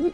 One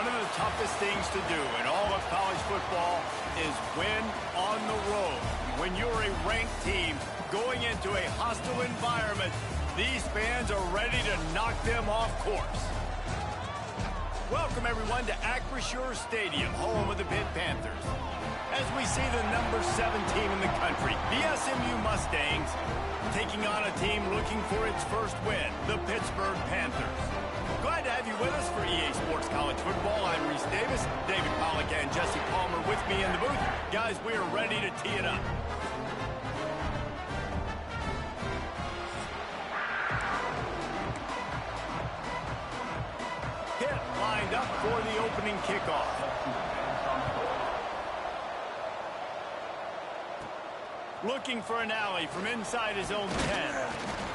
of the toughest things to do in all of college football is win on the road. When you're a ranked team going into a hostile environment, these fans are ready to knock them off course. Welcome, everyone, to Acrisure Stadium, home of the Pitt Panthers. As we see the number 7 team in the country, the SMU Mustangs, taking on a team looking for its first win, the Pittsburgh Panthers. Glad to have you with us for EA Sports College Football. I'm Reese Davis, David Pollack, and Jesse Palmer with me in the booth. Guys, we are ready to tee it up. Pitt lined up for the opening kickoff. Looking for an alley from inside his own 10.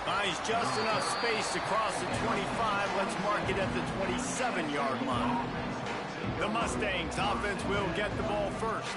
Finds just enough space across the 25. Let's mark it at the 27-yard line. The Mustangs offense will get the ball first.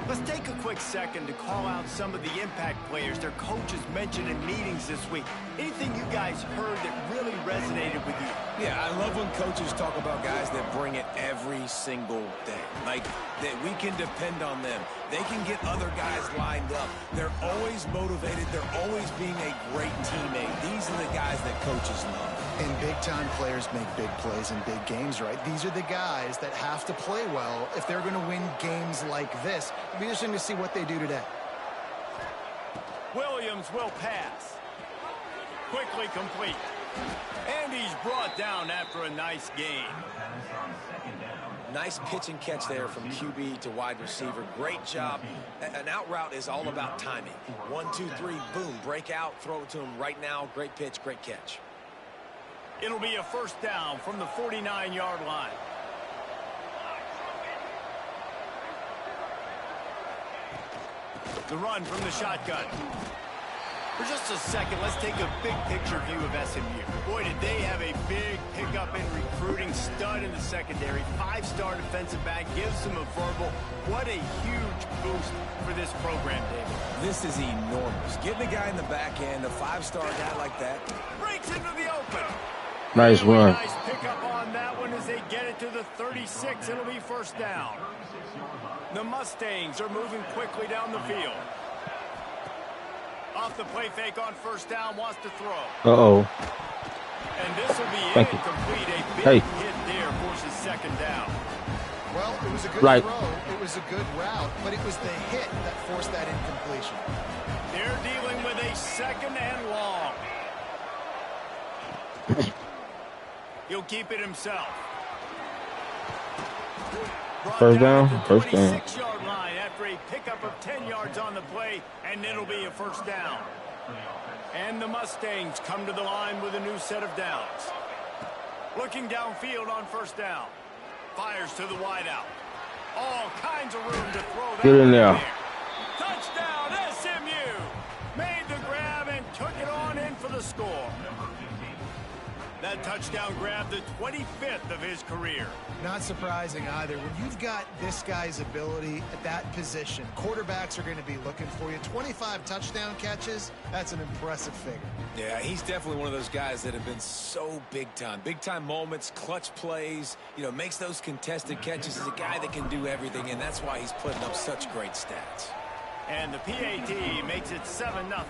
Let's take a quick second to call out some of the impact players their coaches mentioned in meetings this week. Anything you guys heard that really resonated with you? Yeah, I love when coaches talk about guys that bring it every single day. Like, that we can depend on them. They can get other guys lined up. They're always motivated. They're always being a great teammate. These are the guys that coaches love. And big-time players make big plays in big games, right? These are the guys that have to play well if they're going to win games like this. It'll be interesting to see what they do today. Williams will pass. Quickly complete. And he's brought down after a nice gain. Nice pitch and catch there from QB to wide receiver. Great job. An out route is all about timing. 1, 2, 3, boom, break out, throw it to him right now. Great pitch, great catch. It'll be a first down from the 49-yard line. The run from the shotgun. For just a second, let's take a big picture view of SMU. Boy, did they have a big pickup in recruiting. Stud in the secondary. 5-star defensive back. Gives them a verbal. What a huge boost for this program, David. This is enormous. Getting a guy in the back end, a 5-star guy like that. Breaks into the open. Nice run. Nice pickup on that one as they get it to the 36. It'll be first down. The Mustangs are moving quickly down the field. Off the play fake on first down, wants to throw. Uh-oh. And this will be incomplete. A big hit there forces second down. Well, it was a good throw. It was a good route, but it was the hit that forced that incompletion. They're dealing with a second and long. He'll keep it himself. First down. First down. 26-yard line after a pickup of 10 yards on the play, and it'll be a first down. And the Mustangs come to the line with a new set of downs. Looking downfield on first down. Fires to the wideout. All kinds of room to throw that. Get in there. Touchdown, SMU! Made the grab and took it on in for the score. That touchdown grabbed the 25th of his career. Not surprising either. When you've got this guy's ability at that position, quarterbacks are going to be looking for you. 25 touchdown catches, that's an impressive figure. Yeah, he's definitely one of those guys that have been so big time. Big time moments, clutch plays, makes those contested catches. He's a guy that can do everything, and that's why he's putting up such great stats. And the PAT makes it 7-0.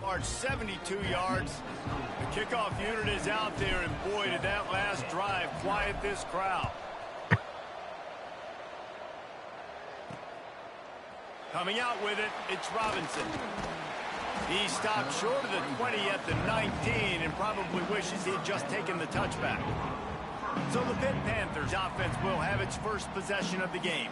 March 72 yards. The kickoff unit is out there, and boy, did that last drive quiet this crowd. Coming out with it, it's Robinson. He stopped short of the 20 at the 19 and probably wishes he had just taken the touchback. So the Pitt Panthers offense will have its first possession of the game.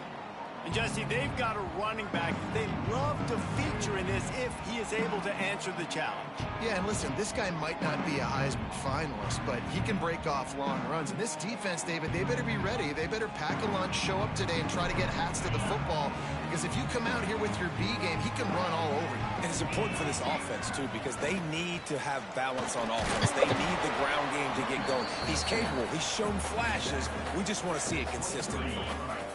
And Jesse, they've got a running back they love to feature in this if he is able to answer the challenge. Yeah, and listen, this guy might not be a Heisman finalist, but he can break off long runs. And this defense, David, they better be ready. They better pack a lunch, show up today, and try to get hats to the football. Because if you come out here with your B game, he can run all over you. And it's important for this offense, too, because they need to have balance on offense. They need the ground game to get going. He's capable. He's shown flashes. We just want to see it consistently.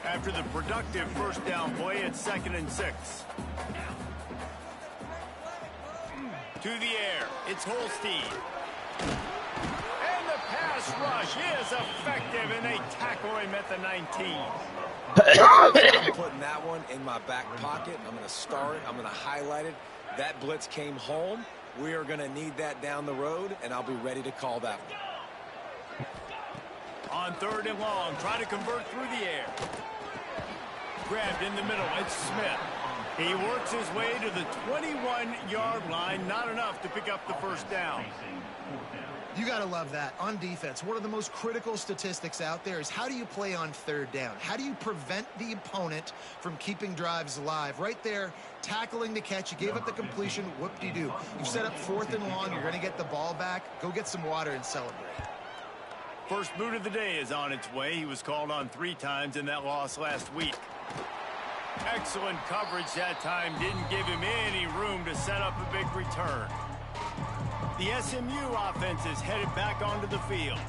After the productive first down play, it's 2nd and 6. To the air, it's Holstein. And the pass rush is effective, and they tackle him at the 19. I'm putting that one in my back pocket. I'm going to star it. I'm going to highlight it. That blitz came home. We are going to need that down the road, and I'll be ready to call that one. On 3rd and long, try to convert through the air. Grabbed in the middle, it's Smith. He works his way to the 21-yard line, not enough to pick up the first down. You got to love that. On defense, one of the most critical statistics out there is how do you play on 3rd down? How do you prevent the opponent from keeping drives alive? Right there, tackling the catch. You gave up the completion. Whoop-de-doo. You've set up 4th and long. You're going to get the ball back. Go get some water and celebrate. First boot of the day is on its way. He was called on 3 times in that loss last week. Excellent coverage that time. Didn't give him any room to set up a big return. The SMU offense is headed back onto the field.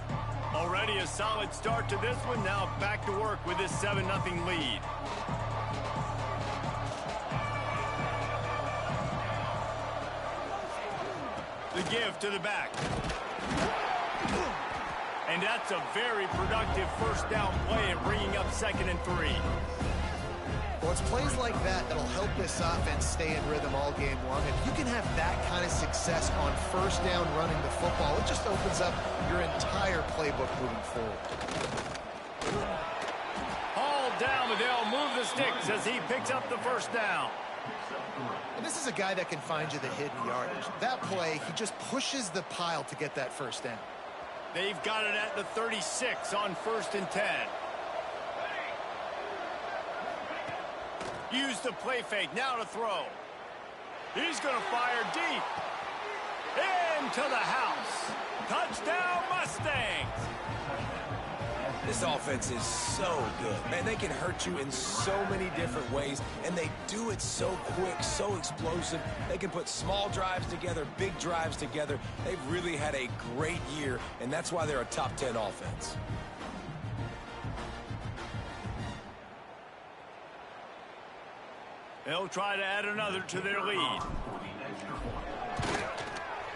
Already a solid start to this one. Now back to work with this 7-0 lead. The give to the back. And that's a very productive first down play and bringing up 2nd and 3. Well, it's plays like that that'll help this offense stay in rhythm all game long. If you can have that kind of success on first down running the football. It just opens up your entire playbook moving forward. Hauled down, but they'll move the sticks as he picks up the first down. And this is a guy that can find you the hidden yardage. That play, he just pushes the pile to get that first down. They've got it at the 36 on 1st and 10. Use the play fake, now to throw. He's going to fire deep. Into the house. Touchdown, Mustangs. This offense is so good. Man, they can hurt you in so many different ways, and they do it so quick, so explosive. They can put small drives together, big drives together. They've really had a great year, and that's why they're a top 10 offense. They'll try to add another to their lead.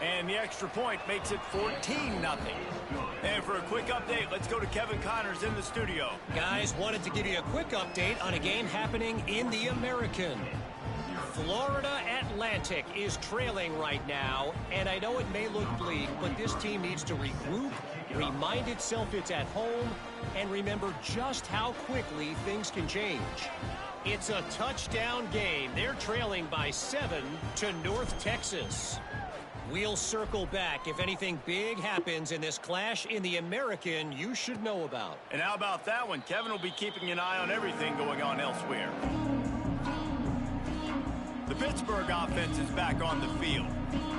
And the extra point makes it 14-0. And for a quick update, let's go to Kevin Connors in the studio. Guys, wanted to give you a quick update on a game happening in the American. Florida Atlantic is trailing right now, and I know it may look bleak, but this team needs to regroup, remind itself it's at home, and remember just how quickly things can change. It's a touchdown game. They're trailing by 7 to North Texas. We'll circle back if anything big happens in this clash in the American you should know about. And how about that one? Kevin will be keeping an eye on everything going on elsewhere. The Pittsburgh offense is back on the field.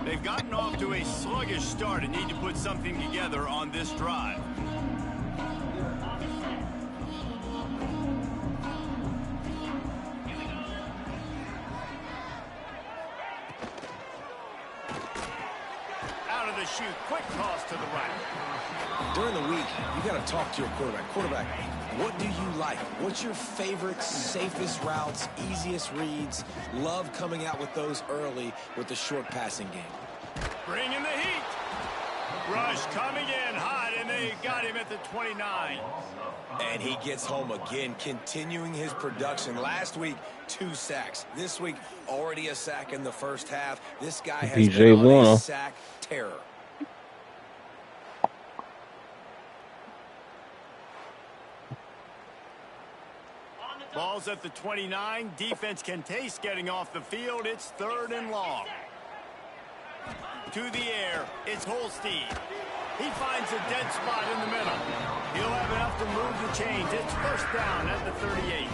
They've gotten off to a sluggish start and need to put something together on this drive. The shoot, quick toss to the right. During the week, you got to talk to your quarterback. Quarterback, what do you like? What's your favorite, safest routes, easiest reads? Love coming out with those early with the short passing game. Bring in the heat. Rush coming in hot, and they got him at the 29. And he gets home again, continuing his production. Last week, 2 sacks. This week, already a sack in the first half. This guy has been on a sack terror. Ball's at the 29. Defense can taste getting off the field. It's 3rd and long. To the air, it's Holstein. He finds a dead spot in the middle. He'll have enough to move the chains. It's 1st down at the 38.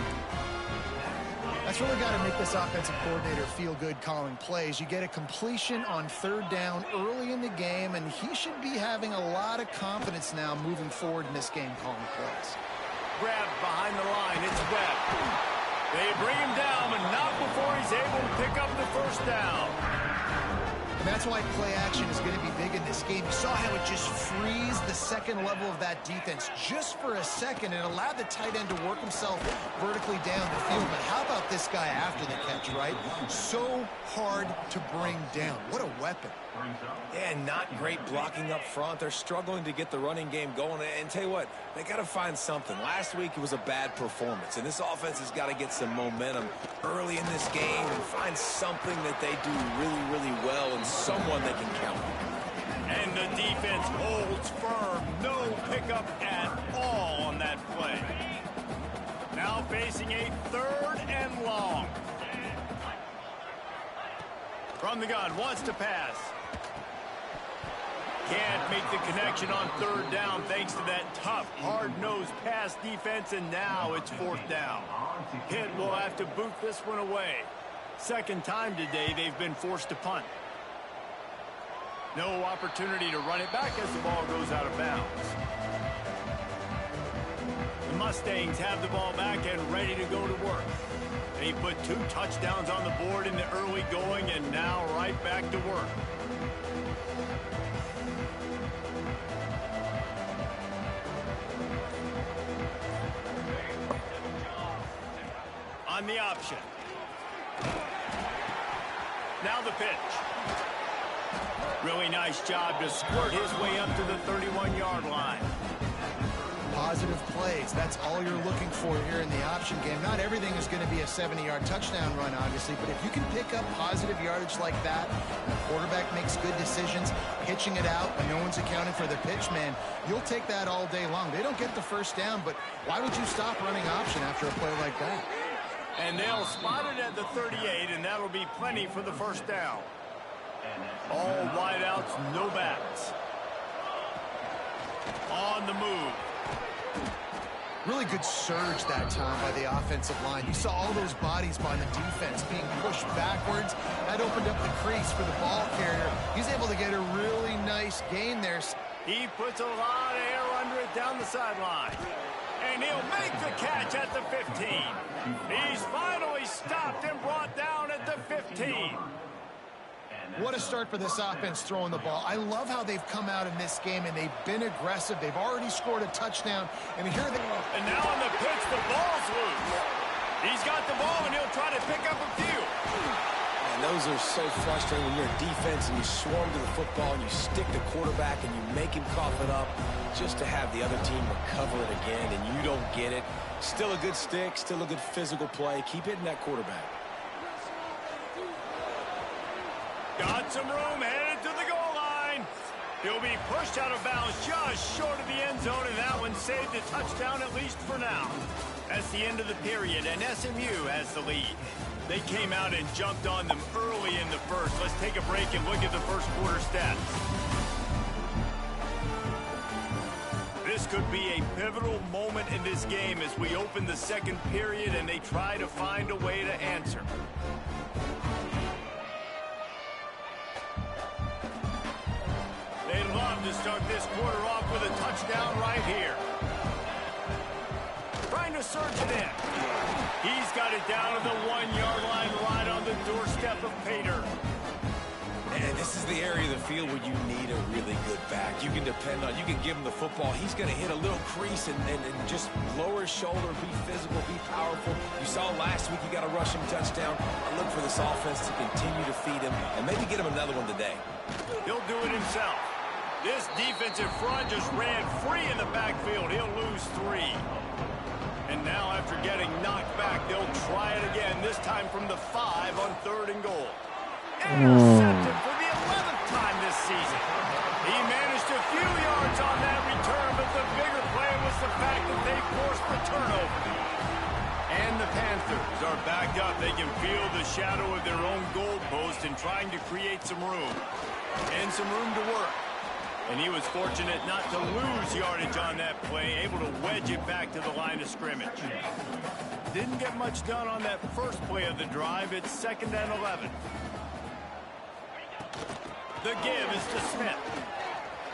That's really got to make this offensive coordinator feel good calling plays. You get a completion on 3rd down early in the game, and he should be having a lot of confidence now moving forward in this game calling plays. Grab behind the line. It's Webb. They bring him down, but not before he's able to pick up the 1st down. And that's why play action is going to be big in this game. You saw how it just frees the second level of that defense just for a second and allowed the tight end to work himself vertically down the field. But how about this guy after the catch, right? So hard to bring down. What a weapon. Yeah, not great blocking up front. They're struggling to get the running game going. And tell you what, they got to find something. Last week it was a bad performance, and this offense has got to get some momentum early in this game and find something that they do really, really well and someone they can count on. And the defense holds firm. No pickup at all on that play. Now facing a 3rd and long. From the gun, wants to pass. Can't make the connection on 3rd down thanks to that tough, hard-nosed pass defense, and now it's 4th down. Pitt will have to boot this one away. 2nd time today they've been forced to punt. No opportunity to run it back as the ball goes out of bounds. The Mustangs have the ball back and ready to go to work. They put 2 touchdowns on the board in the early going and now right back to work. On the option. Now the pitch. Really nice job to squirt his way up to the 31-yard line. positive plays. That's all you're looking for here in the option game. Not everything is going to be a 70-yard touchdown run, obviously, but if you can pick up positive yardage like that, and the quarterback makes good decisions, pitching it out when no one's accounting for the pitch, man, you'll take that all day long. They don't get the first down, but why would you stop running option after a play like that? And they'll spot it at the 38, and that'll be plenty for the first down. All wideouts, no backs. On the move. Really good surge that time by the offensive line. You saw all those bodies by the defense being pushed backwards. That opened up the crease for the ball carrier. He's able to get a really nice gain there. He puts a lot of air under it down the sideline. And he'll make the catch at the 15. He's finally stopped and brought down at the 15. What a start for this offense throwing the ball. I love how they've come out in this game, and they've been aggressive. They've already scored a touchdown, and here they go. And now on the pitch, the ball's loose. He's got the ball, and he'll try to pick up a few. And those are so frustrating when you're a defense and you swarm to the football and you stick the quarterback and you make him cough it up just to have the other team recover it again, and you don't get it. Still a good stick, still a good physical play. Keep hitting that quarterback. Got some room, headed to the goal line. He'll be pushed out of bounds just short of the end zone, and that one saved a touchdown, at least for now. That's the end of the period, and SMU has the lead. They came out and jumped on them early in the first. Let's take a break and look at the first quarter stats. This could be a pivotal moment in this game as we open the second period and they try to find a way to answer. They'd love to start this quarter off with a touchdown right here. Trying to surge it in. He's got it down to the 1-yard line right on the doorstep of Pater. And this is the area of the field where you need a really good back. You can depend on, you can give him the football. He's going to hit a little crease and just lower his shoulder, be physical, be powerful. You saw last week he got a rushing touchdown. I look for this offense to continue to feed him and maybe get him another one today. He'll do it himself. This defensive front just ran free in the backfield. He'll lose 3. And now after getting knocked back, they'll try it again, this time from the 5 on 3rd and goal. Intercepted for the 11th time this season. He managed a few yards on that return, but the bigger play was the fact that they forced the turnover. And the Panthers are backed up. They can feel the shadow of their own goalpost and trying to create some room. And some room to work. And he was fortunate not to lose yardage on that play, able to wedge it back to the line of scrimmage. Didn't get much done on that first play of the drive. It's 2nd and 11. The give is to Smith.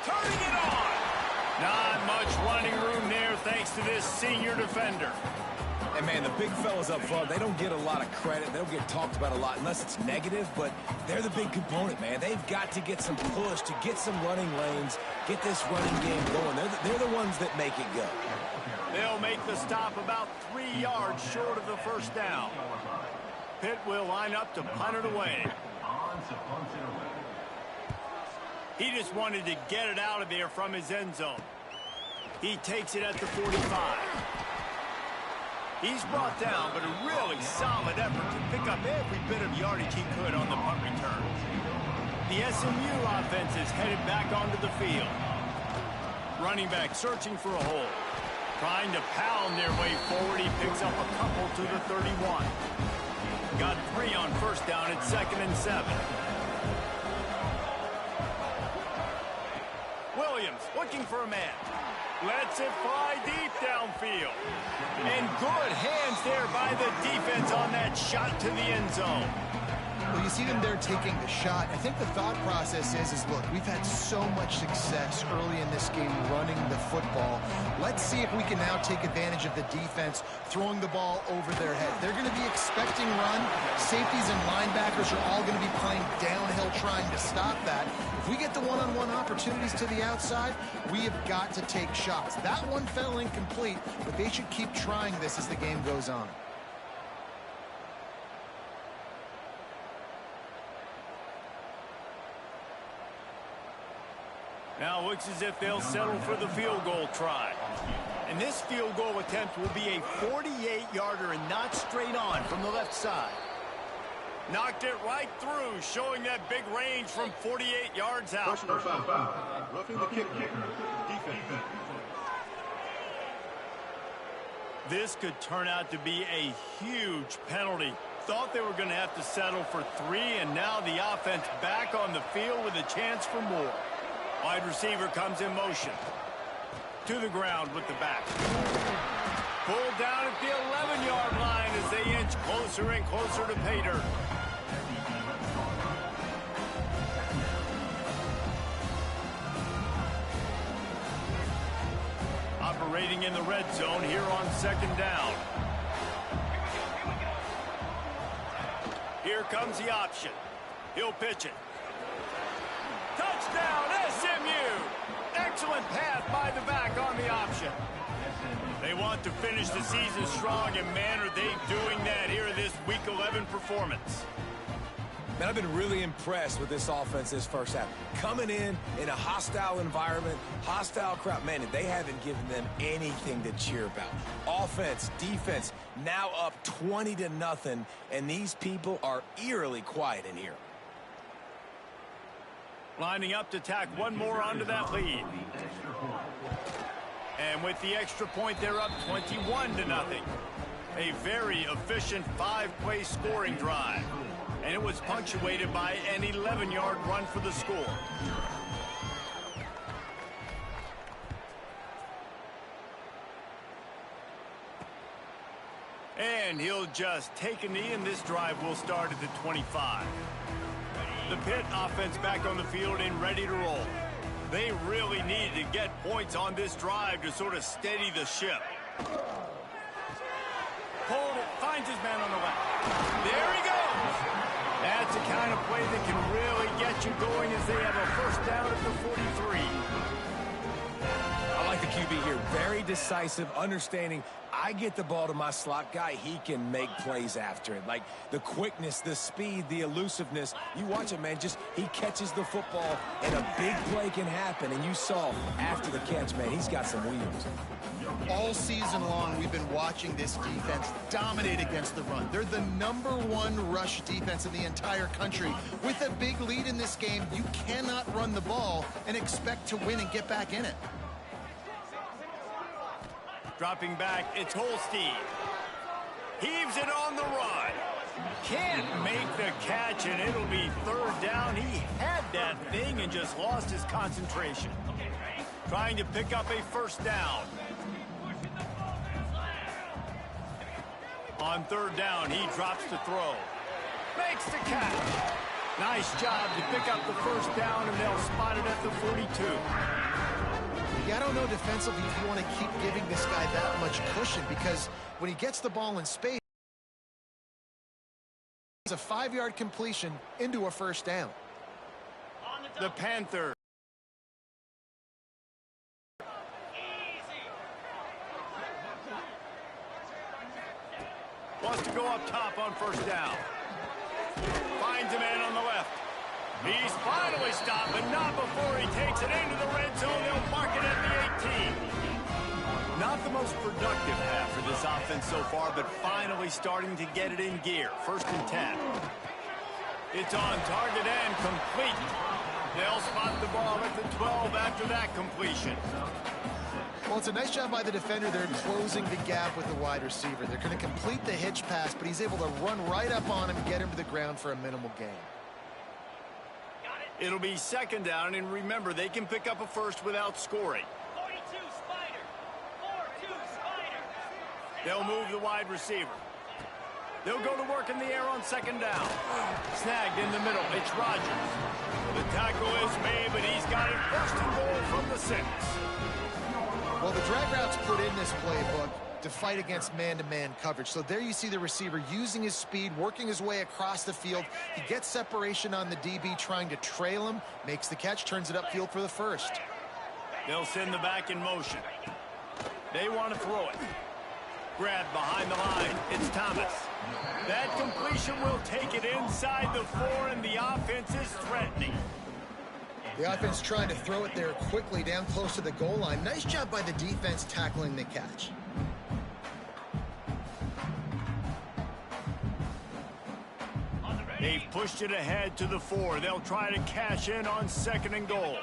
Turning it on. Not much running room there thanks to this senior defender. And, man, the big fellas up front, they don't get a lot of credit. They don't get talked about a lot unless it's negative, but they're the big component, man. They've got to get some push, to get some running lanes, get this running game going. They're the ones that make it go. They'll make the stop about 3 yards short of the first down. Pitt will line up to punt it away. He just wanted to get it out of there from his end zone. He takes it at the 45. He's brought down, but a really solid effort to pick up every bit of yardage he could on the punt return. The SMU offense is headed back onto the field. Running back searching for a hole. Trying to pound their way forward. He picks up a couple to the 31. Got 3 on first down at 2nd and 7. Williams looking for a man. Lets it fly deep downfield. And good hands there by the defense on that shot to the end zone. Well, you see them there taking the shot. I think the thought process is look, we've had so much success early in this game running the football. Let's see if we can now take advantage of the defense throwing the ball over their head. They're going to be expecting run. Safeties and linebackers are all going to be playing downhill trying to stop that. If we get the one-on-one opportunities to the outside, we have got to take shots. That one fell incomplete, but they should keep trying this as the game goes on. Now looks as if they'll settle for the field goal try. And this field goal attempt will be a 48-yarder and not straight on from the left side. Knocked it right through, showing that big range from 48 yards out. Personal foul. Roughing the kicker. Defense. This could turn out to be a huge penalty. Thought they were going to have to settle for 3, and now the offense back on the field with a chance for more. Wide receiver comes in motion. To the ground with the back. Pulled down at the 11-yard line as they inch closer and closer to pay dirt. Operating in the red zone here on 2nd down. Here comes the option. He'll pitch it. Touchdown, SMU! Excellent pass by the back on the option. They want to finish the season strong, and man, are they doing that here in this Week 11 performance. Man, I've been really impressed with this offense this first half. Coming in a hostile environment, hostile crowd. Man, they haven't given them anything to cheer about. Offense, defense, now up 20-0, and these people are eerily quiet in here. Lining up to tack one more onto that lead. And with the extra point, they're up 21-0. A very efficient 5-play scoring drive. And it was punctuated by an 11-yard run for the score. And he'll just take a knee, and this drive will start at the 25. The Pitt offense back on the field and ready to roll. They really needed to get points on this drive to sort of steady the ship. Pulled it, finds his man on the left. There he goes. That's the kind of play that can really get you going as they have a first down at the 43. I like the QB here. Very decisive, understanding. I get the ball to my slot guy, he can make plays after it. Like the quickness, the speed, the elusiveness. You watch it, man, just he catches the football and a big play can happen. And you saw after the catch, man, he's got some wheels. All season long, we've been watching this defense dominate against the run. They're the #1 rush defense in the entire country. With a big lead in this game, you cannot run the ball and expect to win and get back in it. Dropping back, it's Holstein. Heaves it on the run. Can't make the catch, and it'll be 3rd down. He had that thing and just lost his concentration. Trying to pick up a first down. On 3rd down, he drops to throw. Makes the catch. Nice job to pick up the first down, and they'll spot it at the 42. Yeah, I don't know defensively if you want to keep giving this guy that much cushion, because when he gets the ball in space, it's a 5-yard completion into a first down. The Panther. Wants to go up top on first down. Finds a man on the left. He's finally stopped, but not before he takes it into the red zone. They'll mark it at the 18. Not the most productive half for this offense so far, but finally starting to get it in gear. 1st and 10. It's on target and complete. They'll spot the ball at the 12 after that completion. Well, it's a nice job by the defender. They're closing the gap with the wide receiver. They're going to complete the hitch pass, but he's able to run right up on him and get him to the ground for a minimal gain. It'll be 2nd down, and remember, they can pick up a first without scoring. 42 Spider. 4-2 Spider. They'll move the wide receiver. They'll go to work in the air on 2nd down. Snagged in the middle. It's Rogers. The tackle is made, but he's got it 1st and goal from the 6. Well, the drag route's put in this playbook to fight against man-to-man coverage. So there you see the receiver using his speed, working his way across the field. He gets separation on the DB, trying to trail him, makes the catch, turns it upfield for the first. They'll send the back in motion. They want to throw it. Grabbed behind the line. It's Thomas. That completion will take it inside the 4, and the offense is threatening. The offense trying to throw it there quickly down close to the goal line. Nice job by the defense tackling the catch. They've pushed it ahead to the 4. They'll try to cash in on 2nd and goal.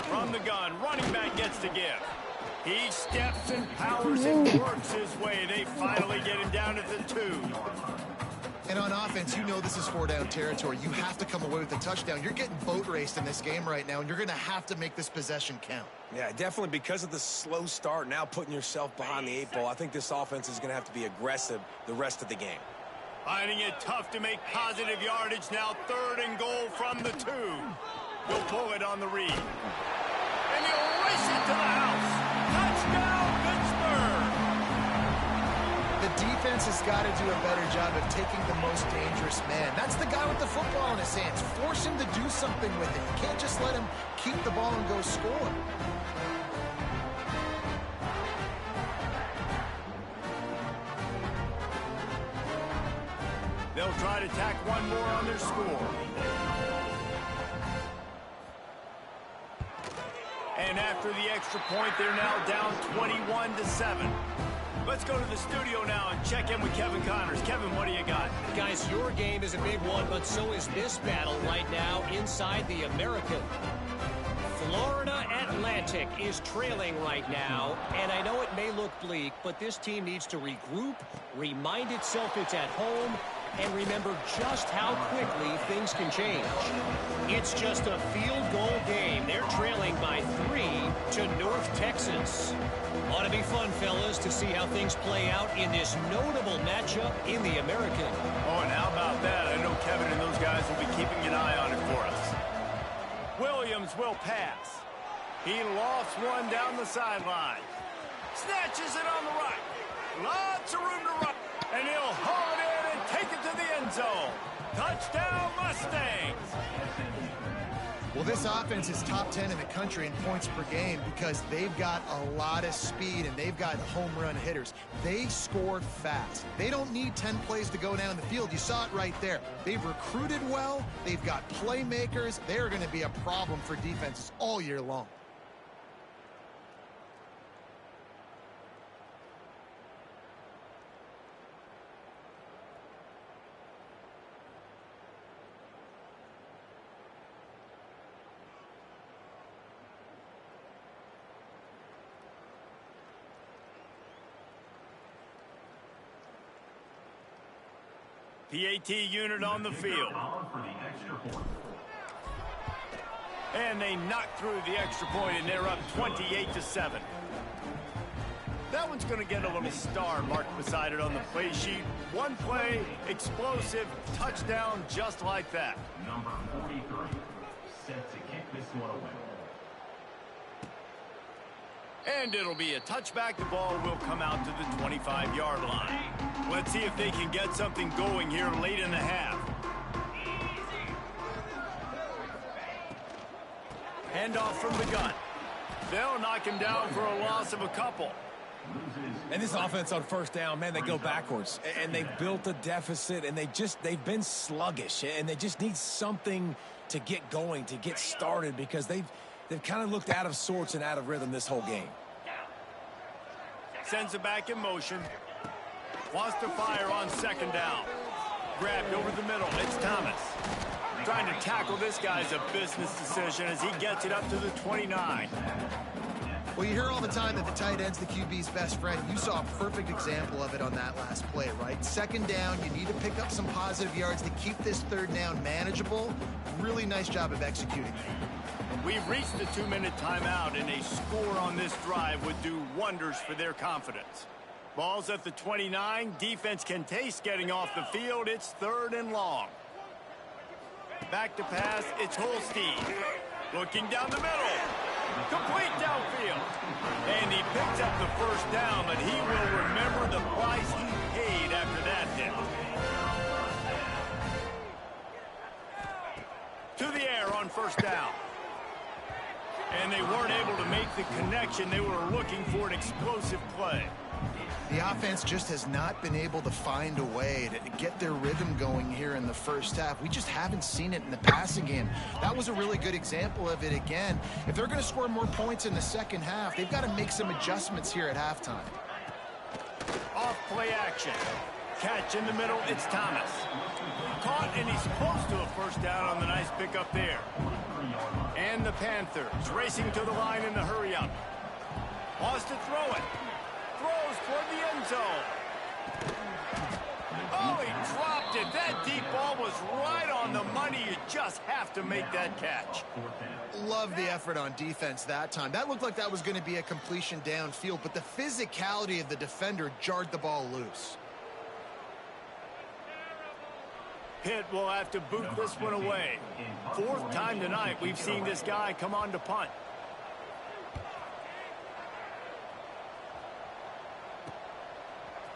From the gun, running back gets to give. He steps and powers and works his way. They finally get him down at the 2. And on offense, you know this is 4-down territory. You have to come away with a touchdown. You're getting boat raced in this game right now, and you're going to have to make this possession count. Yeah, definitely because of the slow start, now putting yourself behind the 8 ball, I think this offense is going to have to be aggressive the rest of the game. Finding it tough to make positive yardage now. 3rd and goal from the 2. He'll pull it on the read. And he'll race it to the house. Touchdown, Pittsburgh! The defense has got to do a better job of taking the most dangerous man. That's the guy with the football in his hands. Force him to do something with it. You can't just let him keep the ball and go score. They'll try to tack one more on their score. And after the extra point, they're now down 21-7. Let's go to the studio now and check in with Kevin Connors. Kevin, what do you got? Guys, your game is a big one, but so is this battle right now inside the American. Florida Atlantic is trailing right now, and I know it may look bleak, but this team needs to regroup, remind itself it's at home, and remember just how quickly things can change. It's just a field goal game. They're trailing by 3 to North Texas. Ought to be fun, fellas, to see how things play out in this notable matchup in the American. Oh, and how about that? I know Kevin and those guys will be keeping an eye on it for us. Williams will pass. He lofts one down the sideline. Snatches it on the right. Lots of room to run. And he'll haul it in and take it to the end zone. Touchdown, Mustangs! Well, this offense is top 10 in the country in points per game because they've got a lot of speed and they've got home run hitters. They score fast. They don't need 10 plays to go down the field. You saw it right there. They've recruited well. They've got playmakers. They're going to be a problem for defenses all year long. PAT unit on the field. And they knock through the extra point, and they're up 28-7. That one's going to get a little star marked beside it on the play sheet. One play, explosive, touchdown, just like that. Number 43, set to kick this one away. And it'll be a touchback. The ball will come out to the 25-yard line. Let's see if they can get something going here late in the half. Handoff from the gun. They'll knock him down for a loss of a couple. And this offense on 1st down, man, they go backwards. And they've built a deficit, and they've been sluggish. And they just need something to get going, to get started, because they've kind of looked out of sorts and out of rhythm this whole game. Sends it back in motion. Wants to fire on 2nd down. Grabbed over the middle. It's Thomas. Trying to tackle this guy's a business decision as he gets it up to the 29. Well, you hear all the time that the tight end's the QB's best friend. You saw a perfect example of it on that last play, right? 2nd down, you need to pick up some positive yards to keep this 3rd down manageable. Really nice job of executing. We've reached the 2-minute timeout, and a score on this drive would do wonders for their confidence. Ball's at the 29. Defense can taste getting off the field. It's 3rd and long. Back to pass. It's Holstein. Looking down the middle. Complete downfield. And he picks up the 1st down, but he will remember the price he paid after that hit. To the air on 1st down. And they weren't able to make the connection. They were looking for an explosive play. The offense just has not been able to find a way to get their rhythm going here in the first half. We just haven't seen it in the passing game. That was a really good example of it again. If they're going to score more points in the second half, they've got to make some adjustments here at halftime. Off play action. Catch in the middle, it's Thomas. Caught, and he's close to a first down on the nice pickup there. And the Panthers racing to the line in the hurry up. Wants to throw it. Throws toward the end zone. Oh, he dropped it. That deep ball was right on the money. You just have to make that catch. Love the effort on defense that time. That looked like that was going to be a completion downfield, but the physicality of the defender jarred the ball loose. Pitt will have to boot this one away. Fourth time tonight we've seen this guy come on to punt.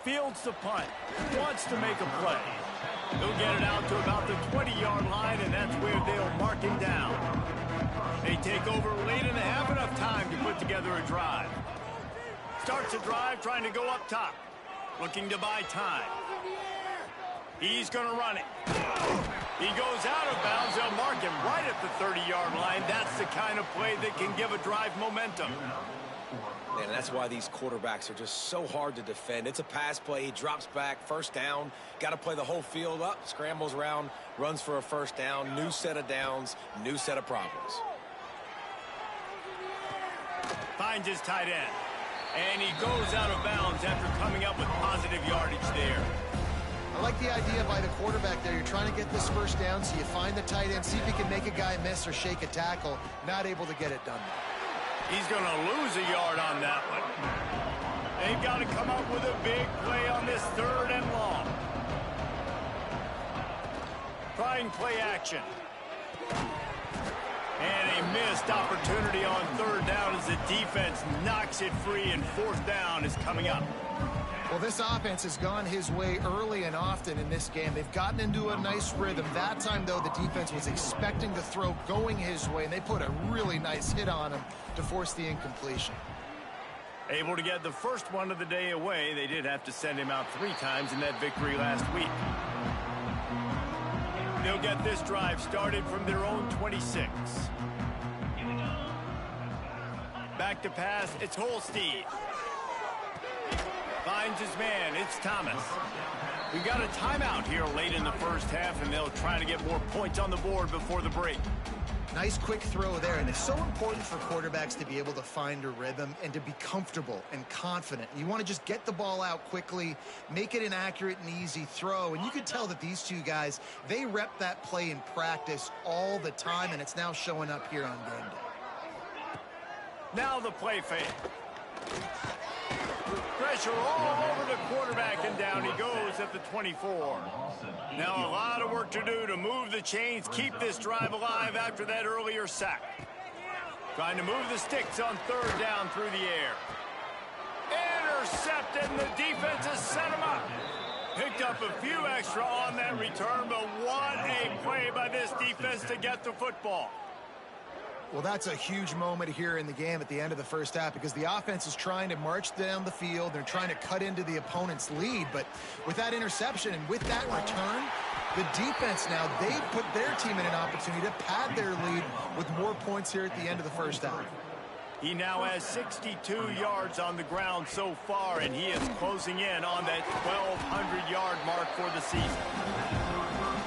Fields the punt. Wants to make a play. He'll get it out to about the 20-yard line, and that's where they'll mark him down. They take over late in the half, enough time to put together a drive. Starts a drive trying to go up top. Looking to buy time. He's going to run it. He goes out of bounds. They'll mark him right at the 30-yard line. That's the kind of play that can give a drive momentum. And that's why these quarterbacks are just so hard to defend. It's a pass play. He drops back, first down. Got to play the whole field up, scrambles around, runs for a first down. New set of downs, new set of problems. Finds his tight end. And he goes out of bounds after coming up with positive yardage there. I like the idea by the quarterback there. You're trying to get this first down, so you find the tight end, see if he can make a guy miss or shake a tackle. Not able to get it done. He's going to lose a yard on that one. They've got to come up with a big play on this third and long. Trying play action. And a missed opportunity on third down as the defense knocks it free, and fourth down is coming up. Well, this offense has gone his way early and often in this game. They've gotten into a nice rhythm. That time, though, the defense was expecting the throw going his way, and they put a really nice hit on him to force the incompletion. Able to get the first one of the day away. They did have to send him out 3 times in that victory last week. They'll get this drive started from their own 26. Back to pass, it's Holstein. Finds his man, it's Thomas. We got a timeout here late in the first half, and they'll try to get more points on the board before the break. Nice quick throw there, and it's so important for quarterbacks to be able to find a rhythm and to be comfortable and confident. You want to just get the ball out quickly, make it an accurate and easy throw, and you can tell that these two guys, they rep that play in practice all the time, and it's now showing up here on game day. Now the play fake. Pressure all over the quarterback, and down he goes at the 24. Now a lot of work to do to move the chains, keep this drive alive after that earlier sack. Trying to move the sticks on third down through the air. Intercepted, and the defense has set him up. Picked up a few extra on that return, but what a play by this defense to get the football. Well, that's a huge moment here in the game at the end of the first half, because the offense is trying to march down the field. They're trying to cut into the opponent's lead, but with that interception and with that return, the defense now, they put their team in an opportunity to pad their lead with more points here at the end of the first half. He now has 62 yards on the ground so far, and he is closing in on that 1,200-yard mark for the season.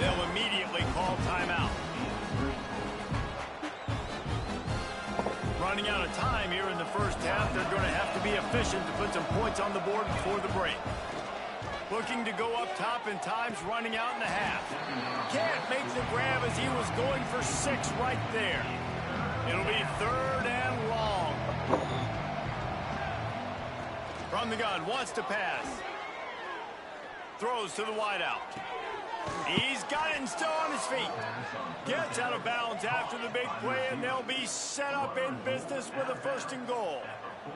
They'll immediately call timeout. Running out of time here in the first half. They're going to have to be efficient to put some points on the board before the break. Looking to go up top, and time's running out in the half. Can't make the grab as he was going for 6 right there. It'll be third and long. From the gun, wants to pass. Throws to the wideout. He's got it and still on his feet. Gets out of bounds after the big play, and they'll be set up in business with a 1st and goal.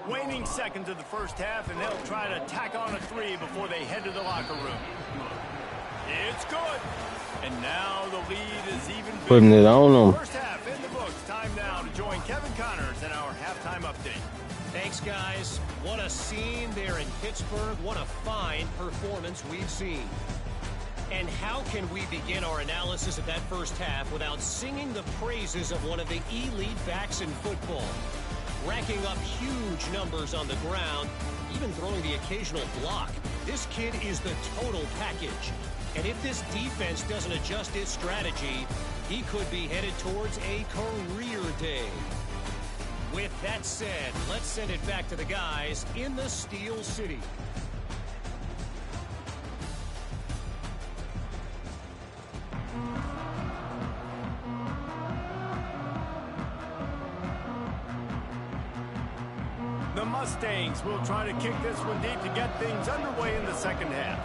Waning seconds of the first half, and they'll try to tack on a 3 before they head to the locker room. It's good. And now the lead is even bigger. Putting it on them. First half in the books. Time now to join Kevin Connors in our halftime update. Thanks, guys. What a seen there in Pittsburgh. What a fine performance we've seen. And how can we begin our analysis of that first half without singing the praises of one of the elite backs in football? Racking up huge numbers on the ground, even throwing the occasional block. This kid is the total package. And if this defense doesn't adjust its strategy, he could be headed towards a career day. With that said, let's send it back to the guys in the Steel City. The Mustangs will try to kick this one deep to get things underway in the second half.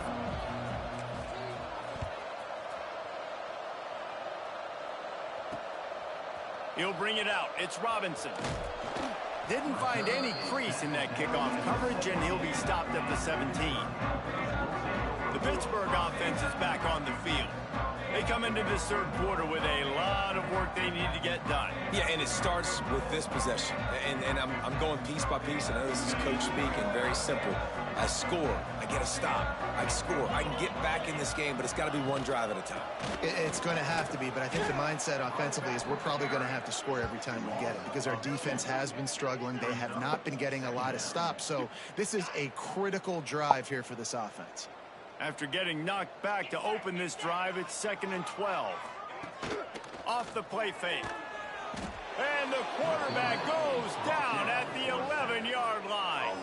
He'll bring it out. It's Robinson. Didn't find any crease in that kickoff coverage, and he'll be stopped at the 17. The Pittsburgh offense is back on the field. They come into this third quarter with a lot of work they need to get done. Yeah, and it starts with this possession. And I'm going piece by piece. I know this is coach speaking, very simple. I score, I get a stop, I score. I can get back in this game, but it's got to be one drive at a time. It's going to have to be, but I think the mindset offensively is we're probably going to have to score every time we get it because our defense has been struggling. They have not been getting a lot of stops, so this is a critical drive here for this offense. After getting knocked back to open this drive, it's 2nd and 12. Off the play fake. And the quarterback goes down at the 11-yard line.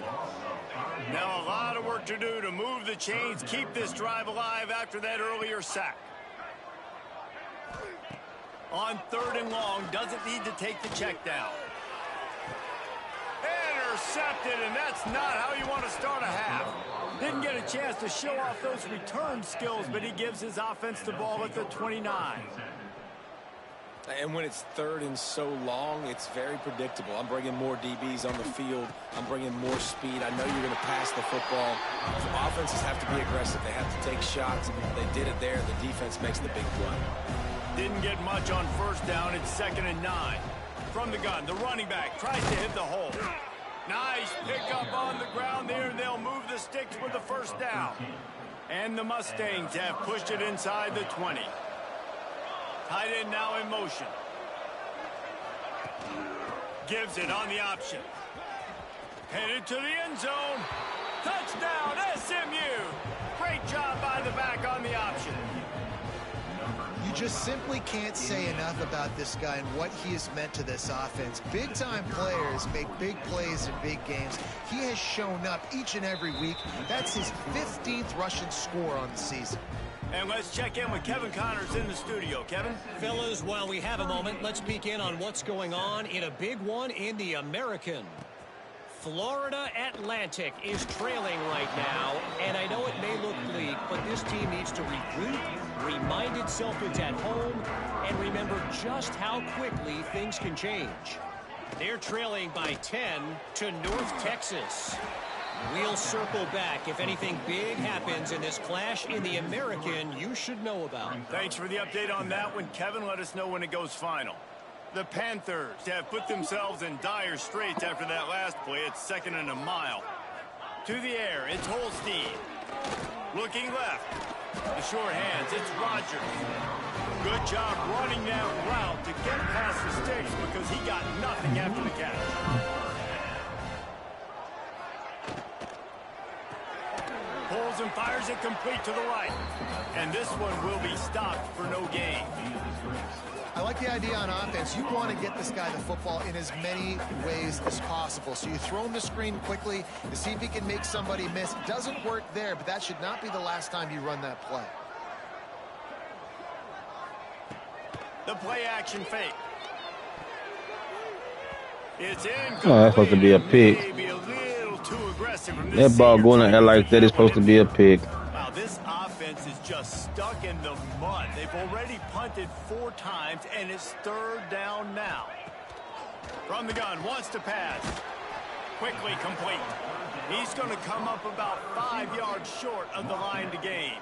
Now a lot of work to do to move the chains, keep this drive alive after that earlier sack. On 3rd and long, doesn't need to take the check down. Intercepted, and that's not how you want to start a half. Didn't get a chance to show off those return skills, but he gives his offense the ball at the 29. And when it's 3rd and so long, it's very predictable. I'm bringing more DBs on the field. I'm bringing more speed. I know you're going to pass the football. So offenses have to be aggressive. They have to take shots. They did it there. The defense makes the big play. Didn't get much on 1st down. It's 2nd and 9. From the gun, the running back tries to hit the hole. Nice pickup on the ground there. They'll move the sticks with the 1st down. And the Mustangs have pushed it inside the 20. Tight end now in motion. Gives it on the option. Headed to the end zone. Touchdown, SMU. Great job by the back on the option. You just simply can't say enough about this guy and what he has meant to this offense. Big-time players make big plays in big games. He has shown up each and every week. That's his 15th rushing score on the season. And let's check in with Kevin Connors in the studio. Kevin? Fellas, while we have a moment, let's peek in on what's going on in a big one in the American. Florida Atlantic is trailing right now, and I know it may look bleak, but this team needs to regroup, remind itself it's at home, and remember just how quickly things can change. They're trailing by 10 to North Texas. We'll circle back if anything big happens in this clash in the American you should know about. Thanks for the update on that one, Kevin. Let us know when it goes final. The Panthers have put themselves in dire straits after that last play. It's 2nd and a mile. To the air, it's Holstein. Looking left. The short hands, it's Rodgers. Good job running that route to get past the sticks because he got nothing after the catch. Pulls and fires it complete to the right. And this one will be stopped for no gain. I like the idea on offense. You want to get this guy the football in as many ways as possible. So you throw him the screen quickly to see if he can make somebody miss. It doesn't work there, but that should not be the last time you run that play. The play action fake. It's in. Oh, that's supposed to be a pick. Maybe a little too aggressive from this That ball senior going to air like that is supposed to be a pick. Wow, this offense is just stuck in the mud. They've already punted 4 times, and it's 3rd down now. From the gun, wants to pass. Quickly complete. He's going to come up about 5 yards short of the line to gain.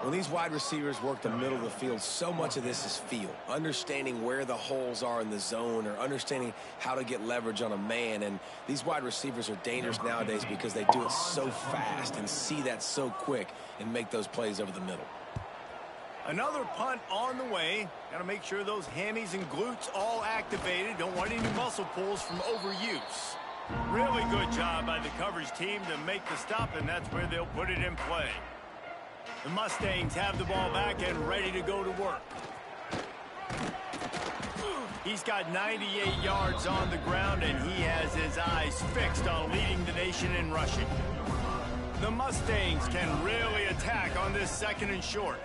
When these wide receivers work the middle of the field, so much of this is feel. Understanding where the holes are in the zone or understanding how to get leverage on a man. And these wide receivers are dangerous nowadays because they do it so fast and see that so quick and make those plays over the middle. Another punt on the way. Got to make sure those hammies and glutes all activated. Don't want any muscle pulls from overuse. Really good job by the coverage team to make the stop, and that's where they'll put it in play. The Mustangs have the ball back and ready to go to work. He's got 98 yards on the ground, and he has his eyes fixed on leading the nation in rushing. The Mustangs can really attack on this 2nd and short.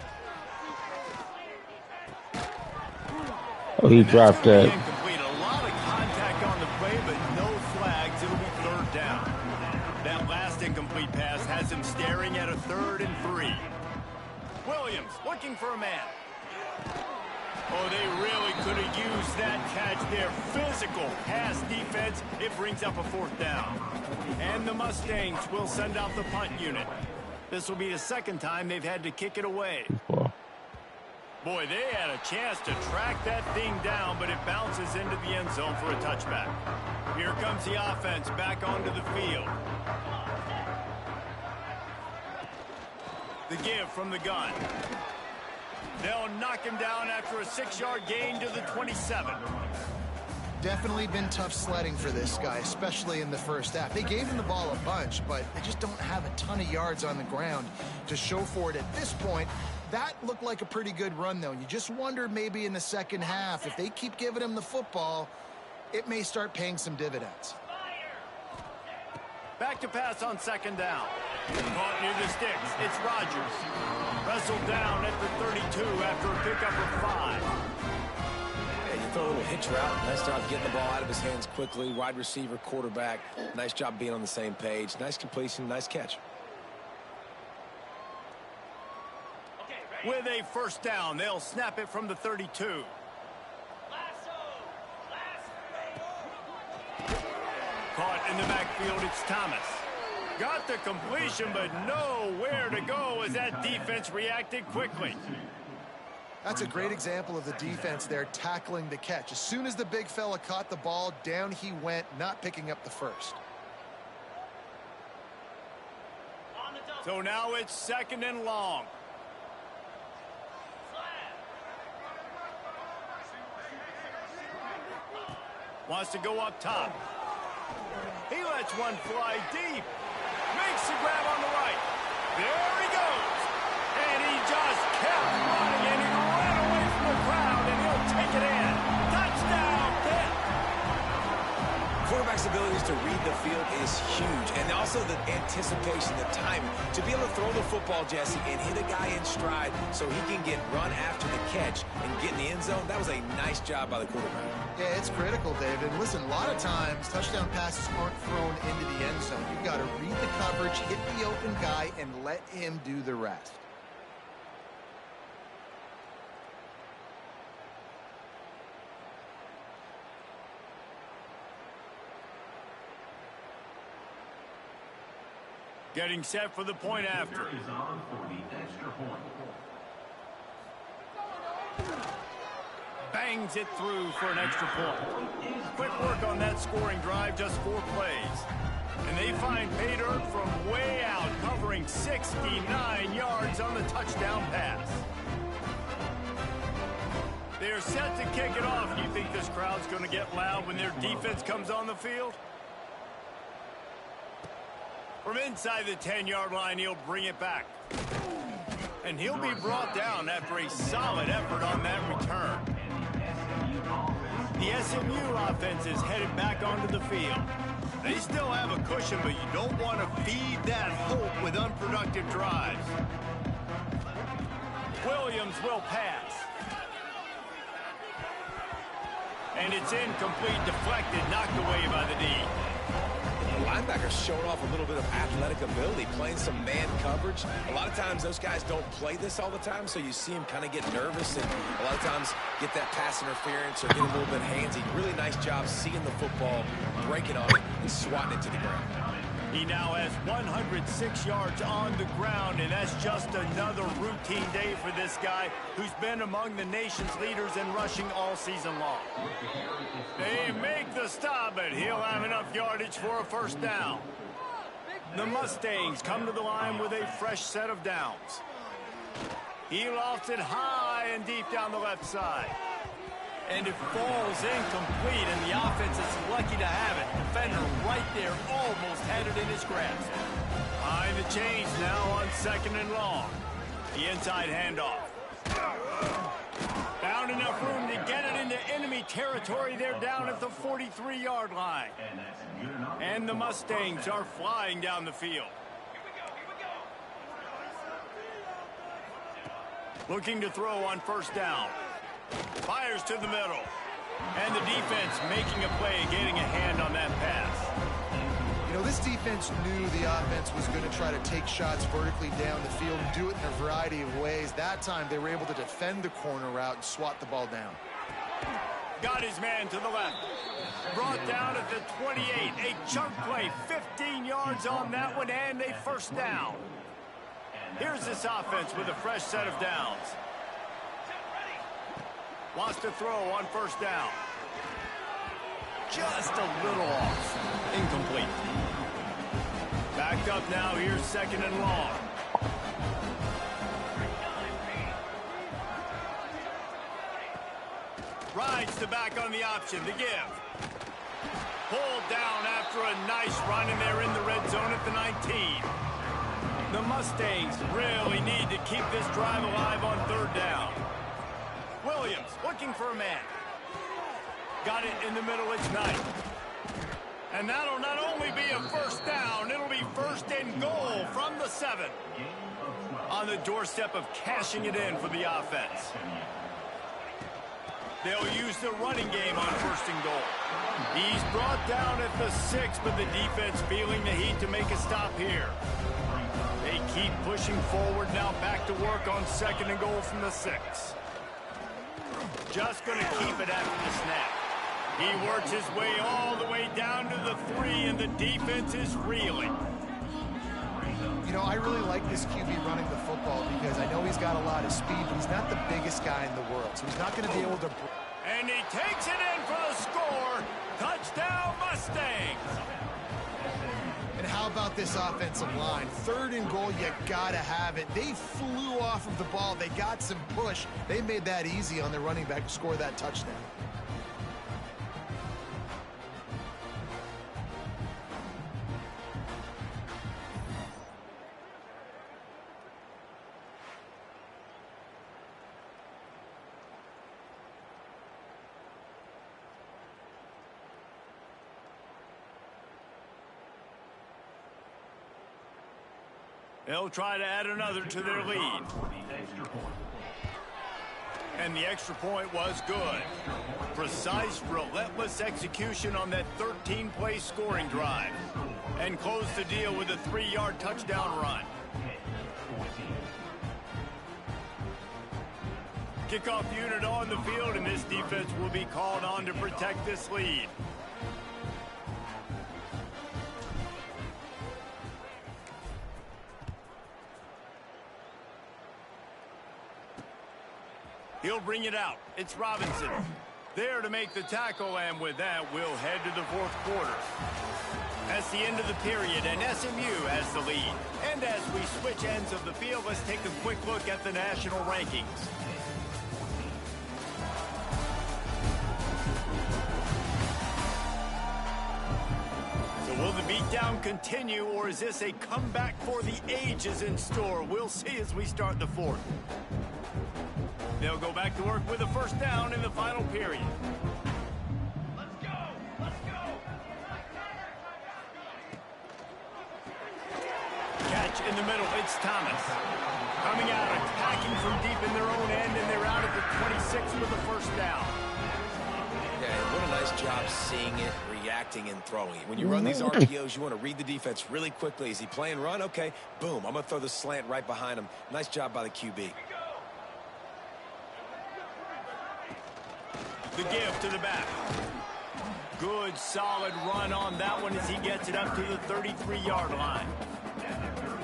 Oh, he dropped that. Incomplete. A lot of contact on the play, but no flags. It'll be 3rd down. That last incomplete pass has him staring at a 3rd and 3. Williams looking for a man. Oh, they really could have used that catch there. Physical pass defense. It brings up a 4th down. And the Mustangs will send out the punt unit. This will be the 2nd time they've had to kick it away. Boy, they had a chance to track that thing down, but it bounces into the end zone for a touchback. Here comes the offense back onto the field. The give from the gun. They'll knock him down after a 6-yard gain to the 27. Definitely been tough sledding for this guy, especially in the first half. They gave him the ball a bunch, but they just don't have a ton of yards on the ground to show for it at this point. That looked like a pretty good run, though. You just wonder maybe in the second half, if they keep giving him the football, it may start paying some dividends. Back to pass on 2nd down. Caught near the sticks. It's Rodgers. Wrestled down at the 32 after a pickup of 5. Yeah, you throw a little hitch route. Nice job getting the ball out of his hands quickly. Wide receiver, quarterback. Nice job being on the same page. Nice completion, nice catch. With a 1st down, they'll snap it from the 32. Caught in the backfield, it's Thomas. Got the completion, but nowhere to go as that defense reacted quickly. That's a great example of the defense there tackling the catch. As soon as the big fella caught the ball, down he went, not picking up the 1st. So now it's 2nd and long. Wants to go up top. He lets one fly deep. Makes the grab on the right. There he goes. And he just kept running, and he ran away from the crowd, and he'll take it in. Touchdown, Pitt. Quarterback's abilities to read the field is huge. And also the anticipation, the timing. To be able to throw the football, Jesse, and hit a guy in stride so he can get run after the catch and get in the end zone, that was a nice job by the quarterback. Yeah, it's critical, David. Listen, a lot of times touchdown passes aren't thrown into the end zone. You've got to read the coverage, hit the open guy, and let him do the rest. Getting set for the point after. Is on for the extra point. Bangs it through for an extra point. Quick work on that scoring drive, just 4 plays. And they find pay dirt from way out, covering 69 yards on the touchdown pass. They're set to kick it off. Do you think this crowd's going to get loud when their defense comes on the field? From inside the 10-yard line, he'll bring it back. And he'll be brought down after a solid effort on that return. The SMU offense is headed back onto the field. They still have a cushion, but you don't want to feed that hope with unproductive drives. Williams will pass. And it's incomplete, deflected, knocked away by the D. Linebackers showing off a little bit of athletic ability, playing some man coverage. A lot of times those guys don't play this all the time, so you see them kind of get nervous and a lot of times get that pass interference or get a little bit handsy. Really nice job seeing the football, breaking on it, and swatting it to the ground. He now has 106 yards on the ground, and that's just another routine day for this guy who's been among the nation's leaders in rushing all season long. They make the stop, but he'll have enough yardage for a first down. The Mustangs come to the line with a fresh set of downs. He lofts it high and deep down the left side. And it falls incomplete, and the offense is lucky to have it. Defender right there almost had it in his grasp. Behind the chains now on 2nd and long. The inside handoff. Found enough room to get it into enemy territory. They're down at the 43-yard line. And the Mustangs are flying down the field. Looking to throw on first down. Fires to the middle. And the defense making a play, getting a hand on that pass. You know, this defense knew the offense was going to try to take shots vertically down the field and do it in a variety of ways. That time, they were able to defend the corner route and swat the ball down. Got his man to the left. Brought down at the 28. A chunk play, 15 yards on that one, and a first down. Here's this offense with a fresh set of downs. Wants to throw on first down. Just a little off. Incomplete. Backed up now. Here's 2nd and long. Rides the back on the option. The give. Pulled down after a nice run, and they're in the red zone at the 19. The Mustangs really need to keep this drive alive on 3rd down. Williams looking for a man. Got it in the middle. It's Knight. And that'll not only be a first down, it'll be 1st and goal from the 7. On the doorstep of cashing it in for the offense. They'll use the running game on 1st and goal. He's brought down at the 6, but the defense feeling the heat to make a stop here. They keep pushing forward now, back to work on 2nd and goal from the 6. Just going to keep it after the snap. He works his way all the way down to the 3, and the defense is reeling. You know, I really like this QB running the football because I know he's got a lot of speed, but he's not the biggest guy in the world, so he's not going to be able to... And he takes it in for the score. Touchdown, Mustangs. And how about this offensive line? 3rd and goal, you got to have it. They flew off of the ball. They got some push. They made that easy on their running back to score that touchdown. They'll try to add another to their lead. And the extra point was good. Precise, relentless execution on that 13-play scoring drive. And close the deal with a 3-yard touchdown run. Kickoff unit on the field, and this defense will be called on to protect this lead. He'll bring it out. It's Robinson. There to make the tackle, and with that, we'll head to the 4th quarter. That's the end of the period, and SMU has the lead. And as we switch ends of the field, let's take a quick look at the national rankings. So will the beatdown continue, or is this a comeback for the ages in store? We'll see as we start the 4th. They'll go back to work with a first down in the final period. Let's go! Let's go! Catch in the middle. It's Thomas. Coming out, attacking from deep in their own end, and they're out at the 26 with a first down. Yeah, what a nice job seeing it, reacting, and throwing it. When you run these RPOs, you want to read the defense really quickly. Is he playing run? Okay, boom. I'm going to throw the slant right behind him. Nice job by the QB. The give to the back. Good, solid run on that one as he gets it up to the 33-yard line.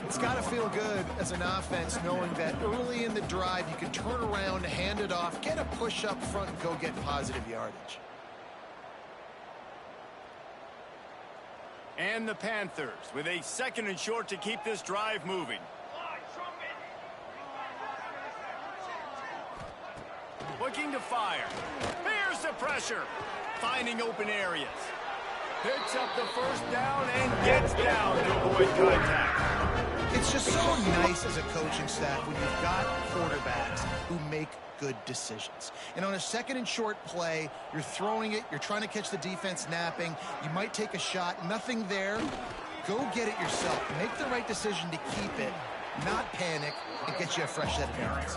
It's got to feel good as an offense knowing that early in the drive you can turn around, hand it off, get a push up front, and go get positive yardage. And the Panthers with a 2nd and short to keep this drive moving. Looking to fire. Here's the pressure. Finding open areas. Picks up the first down and gets down to avoid contact. It's just so nice as a coaching staff when you've got quarterbacks who make good decisions. And on a 2nd and short play, you're throwing it, you're trying to catch the defense napping, you might take a shot, nothing there. Go get it yourself. Make the right decision to keep it, not panic, and get you a fresh set of downs.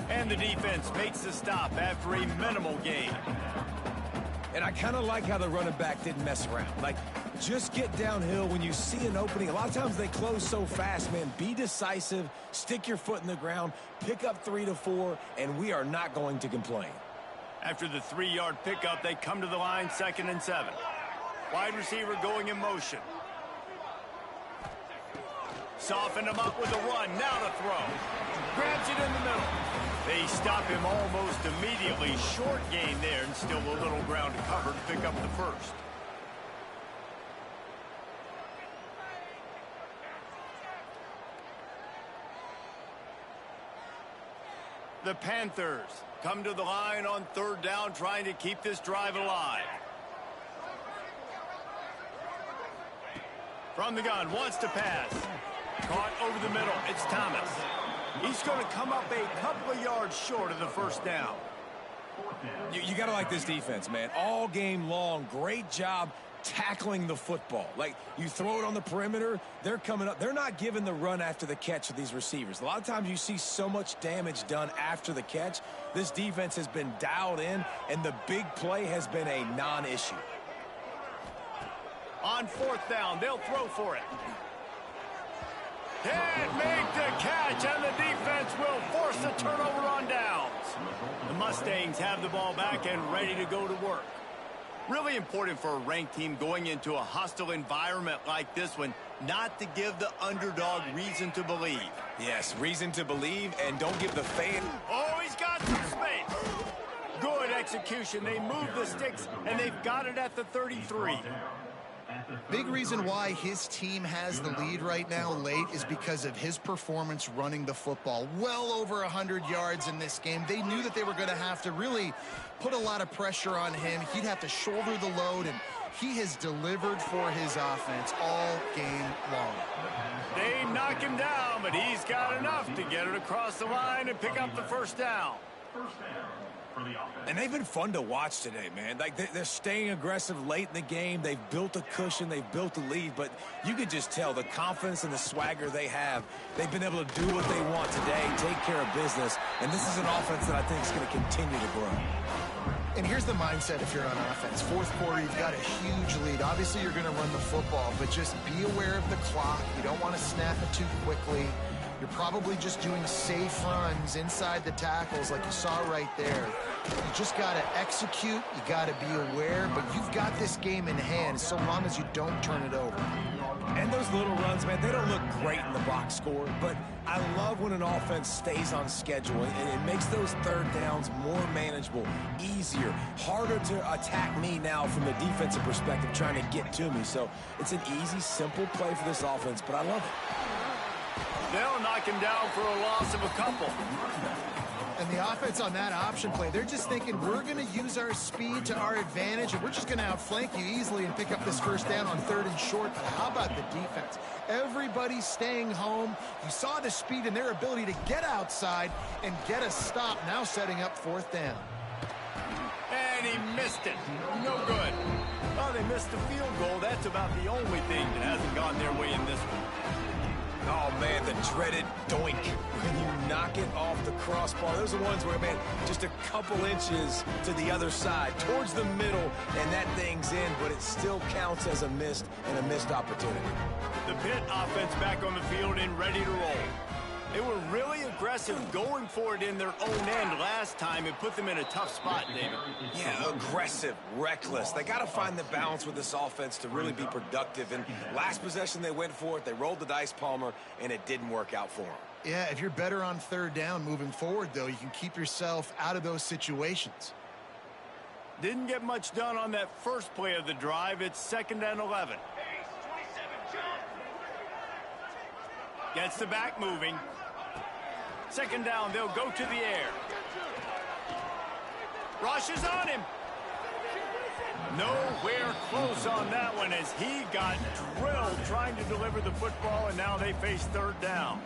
And the defense makes the stop after a minimal gain. And I kind of like how the running back didn't mess around. Like, just get downhill when you see an opening. A lot of times they close so fast, man. Be decisive, stick your foot in the ground, pick up 3 to 4, and we are not going to complain. After the 3-yard pickup, they come to the line 2nd and 7. Wide receiver going in motion. Soften him up with a run, now to throw. Grabs it in the middle. They stop him almost immediately. Short gain there and still a little ground to cover to pick up the first. The Panthers come to the line on 3rd down, trying to keep this drive alive. From the gun, wants to pass. Caught over the middle. It's Thomas. He's going to come up a couple of yards short of the first down. You got to like this defense, man. All game long, great job tackling the football. Like, you throw it on the perimeter, they're coming up. They're not giving the run after the catch of these receivers. A lot of times you see so much damage done after the catch. This defense has been dialed in, and the big play has been a non-issue. On 4th down, they'll throw for it. Can't make the catch, and the defense will force the turnover on downs. The Mustangs have the ball back and ready to go to work. Really important for a ranked team going into a hostile environment like this one, not to give the underdog reason to believe. Yes, reason to believe, and don't give the fan. Oh, he's got some space. Good execution. They move the sticks, and they've got it at the 33. Big reason why his team has the lead right now late is because of his performance running the football. Well over 100 yards in this game. They knew that they were going to have to really put a lot of pressure on him. He'd have to shoulder the load, and he has delivered for his offense all game long. They knock him down, but he's got enough to get it across the line and pick up the first down. And they've been fun to watch today, man. Like, they're staying aggressive late in the game. They've built a cushion. They've built a lead. But you could just tell the confidence and the swagger they have. They've been able to do what they want today, take care of business. And this is an offense that I think is going to continue to grow. And here's the mindset if you're on offense. 4th quarter, you've got a huge lead. Obviously, you're going to run the football, but just be aware of the clock. You don't want to snap it too quickly. You're probably just doing safe runs inside the tackles like you saw right there. You just got to execute. You got to be aware, but you've got this game in hand so long as you don't turn it over. And those little runs, man, they don't look great in the box score, but I love when an offense stays on schedule, and it makes those 3rd downs more manageable, easier, harder to attack me now from the defensive perspective trying to get to me. So it's an easy, simple play for this offense, but I love it. They'll knock him down for a loss of a couple. And the offense on that option play, they're just thinking we're going to use our speed to our advantage, and we're just going to outflank you easily and pick up this first down on 3rd and short. But how about the defense? Everybody's staying home. You saw the speed and their ability to get outside and get a stop, now setting up 4th down. And he missed it. No good. Well, they missed the field goal. That's about the only thing that hasn't gone their way in this one. Oh, man, the dreaded doink. When you knock it off the crossbar, those are the ones where, man, just a couple inches to the other side, towards the middle, and that thing's in, but it still counts as a missed opportunity. The Pitt offense back on the field and ready to roll. They were really aggressive going for it in their own end last time. It put them in a tough spot, David. Yeah, aggressive, reckless. They got to find the balance with this offense to really be productive. And last possession, they went for it. They rolled the dice, Palmer, and it didn't work out for them. Yeah, if you're better on third down moving forward, though, you can keep yourself out of those situations. Didn't get much done on that first play of the drive. It's 2nd and 11. Gets the back moving. 2nd down, they'll go to the air. Rushes on him. Nowhere close on that one as he got drilled trying to deliver the football, and now they face 3rd down.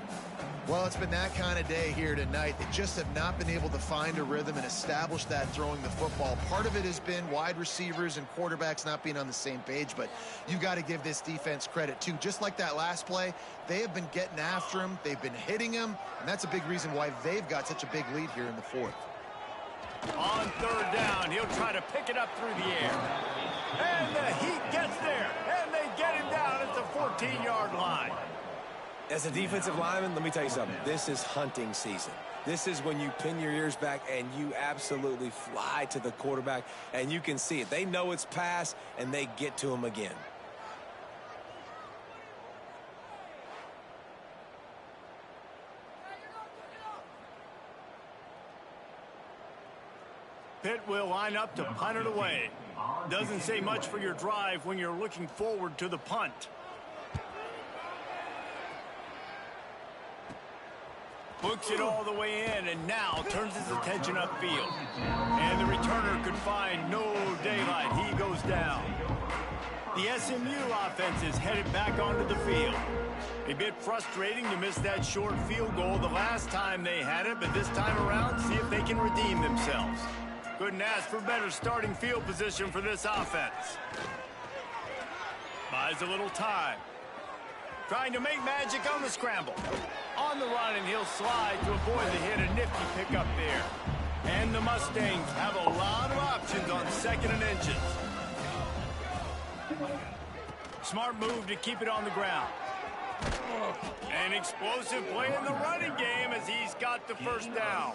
Well, it's been that kind of day here tonight. They just have not been able to find a rhythm and establish that throwing the football. Part of it has been wide receivers and quarterbacks not being on the same page, but you've got to give this defense credit, too. Just like that last play, they have been getting after him. They've been hitting him, and that's a big reason why they've got such a big lead here in the 4th. On 3rd down, he'll try to pick it up through the air. And the Heat gets there, and they get him down at the 14-yard line. As a defensive lineman, let me tell you something. This is hunting season. This is when you pin your ears back and you absolutely fly to the quarterback, and you can see it. They know it's pass, and they get to him again. Pitt will line up to punt it away. Doesn't say much for your drive when you're looking forward to the punt. Books it all the way in and now turns his attention upfield. And the returner could find no daylight. He goes down. The SMU offense is headed back onto the field. A bit frustrating to miss that short field goal the last time they had it, but this time around, see if they can redeem themselves. Couldn't ask for better starting field position for this offense. Buys a little time. Trying to make magic on the scramble. On the run, and he'll slide to avoid the hit. A nifty pickup there. And the Mustangs have a lot of options on 2nd and inches. Smart move to keep it on the ground. An explosive play in the running game as he's got the 1st down.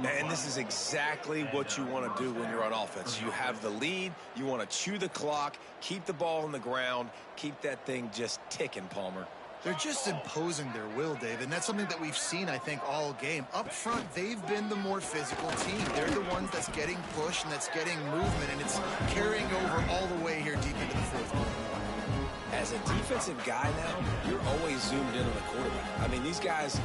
And this is exactly what you want to do when you're on offense. You have the lead. You want to chew the clock, keep the ball on the ground, keep that thing just ticking, Palmer. They're just imposing their will, David, and that's something that we've seen, I think, all game. Up front, they've been the more physical team. They're the ones that's getting pushed and that's getting movement, and it's carrying over all the way here deep into the 4th quarter. As a defensive guy now, you're always zoomed in on the quarterback. I mean, these guys,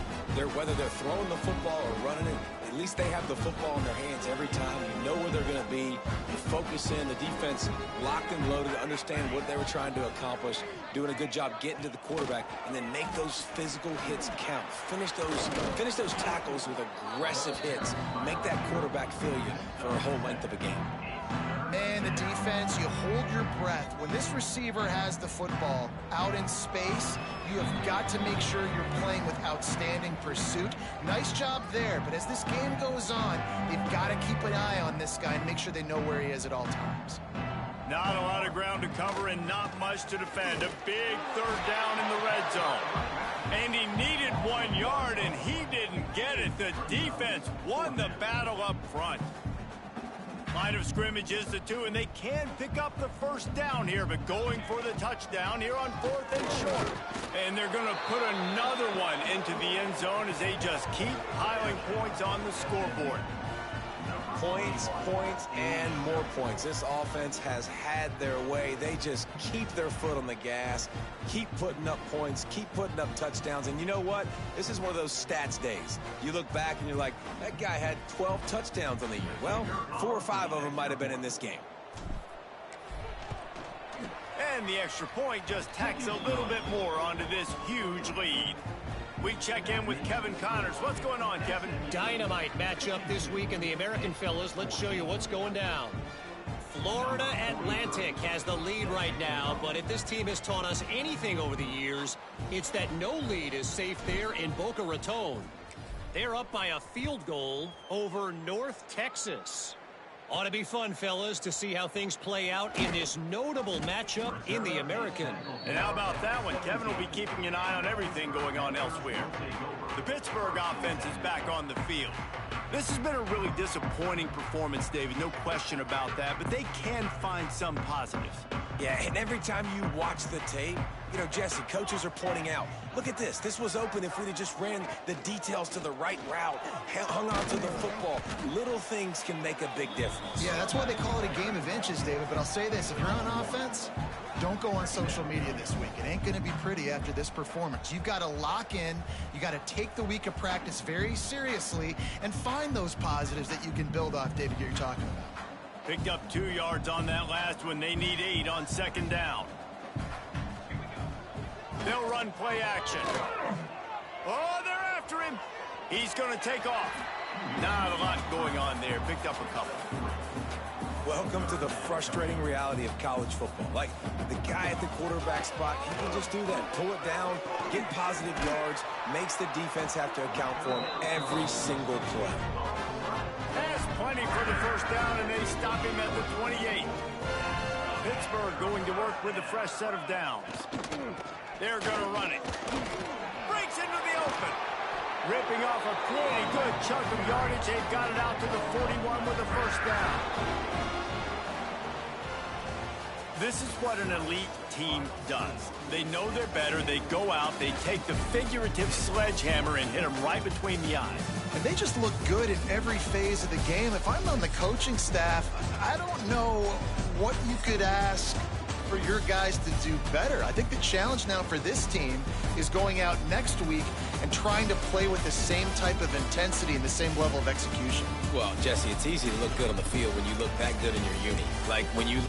whether they're throwing the football or running it, at least they have the football in their hands every time. You know where they're going to be. You focus in. The defense locked and loaded, understand what they were trying to accomplish, doing a good job getting to the quarterback, and then make those physical hits count. Finish those tackles with aggressive hits. Make that quarterback feel you for a whole length of a game. Man, the defense, you hold your breath. When this receiver has the football out in space, you have got to make sure you're playing with outstanding pursuit. Nice job there, but as this game goes on, they've got to keep an eye on this guy and make sure they know where he is at all times. Not a lot of ground to cover and not much to defend. A big 3rd down in the red zone. And he needed 1 yard, and he didn't get it. The defense won the battle up front. Line of scrimmage is the 2, and they can pick up the 1st down here, but going for the touchdown here on 4th and short. And they're going to put another one into the end zone as they just keep piling points on the scoreboard. Points, points, and more points. This offense has had their way. They just keep their foot on the gas, keep putting up points, keep putting up touchdowns. And you know what? This is one of those stats days. You look back and you're like, that guy had 12 touchdowns on the year. Well, 4 or 5 of them might have been in this game. And the extra point just tacks a little bit more onto this huge lead. We check in with Kevin Connors. What's going on, Kevin? Dynamite matchup this week in the American, fellas. Let's show you what's going down. Florida Atlantic has the lead right now, but if this team has taught us anything over the years, it's that no lead is safe there in Boca Raton. They're up by a field goal over North Texas. Ought to be fun, fellas, to see how things play out in this notable matchup in the American. And how about that one? Kevin will be keeping an eye on everything going on elsewhere. The Pittsburgh offense is back on the field. This has been a really disappointing performance, David, no question about that, but they can find some positives. Yeah, and every time you watch the tape, you know, Jesse, coaches are pointing out, look at this. This was open if we'd have just ran the details to the right route, hung on to the football. Little things can make a big difference. Yeah, that's why they call it a game of inches, David. But I'll say this, if you're on offense, don't go on social media this week. It ain't going to be pretty after this performance. You've got to lock in. You got to take the week of practice very seriously and find those positives that you can build off, David, you're talking about. Picked up 2 yards on that last one. They need 8 on second down. They'll run play action. Oh, they're after him. He's going to take off. Not a lot going on there. Picked up a couple. Welcome to the frustrating reality of college football. Like, the guy at the quarterback spot, he can just do that. Pull it down, get positive yards, makes the defense have to account for him every single play. Has plenty for the first down, and they stop him at the 28. Pittsburgh going to work with a fresh set of downs. They're going to run it. Breaks into the open. Ripping off a pretty good chunk of yardage. They've got it out to the 41 with a first down. This is what an elite team does. They know they're better. They go out. They take the figurative sledgehammer and hit them right between the eyes. And they just look good in every phase of the game. If I'm on the coaching staff, I don't know what you could ask for your guys to do better. I think the challenge now for this team is going out next week and trying to play with the same type of intensity and the same level of execution. Well, Jesse, it's easy to look good on the field when you look that good in your uni. Like, when you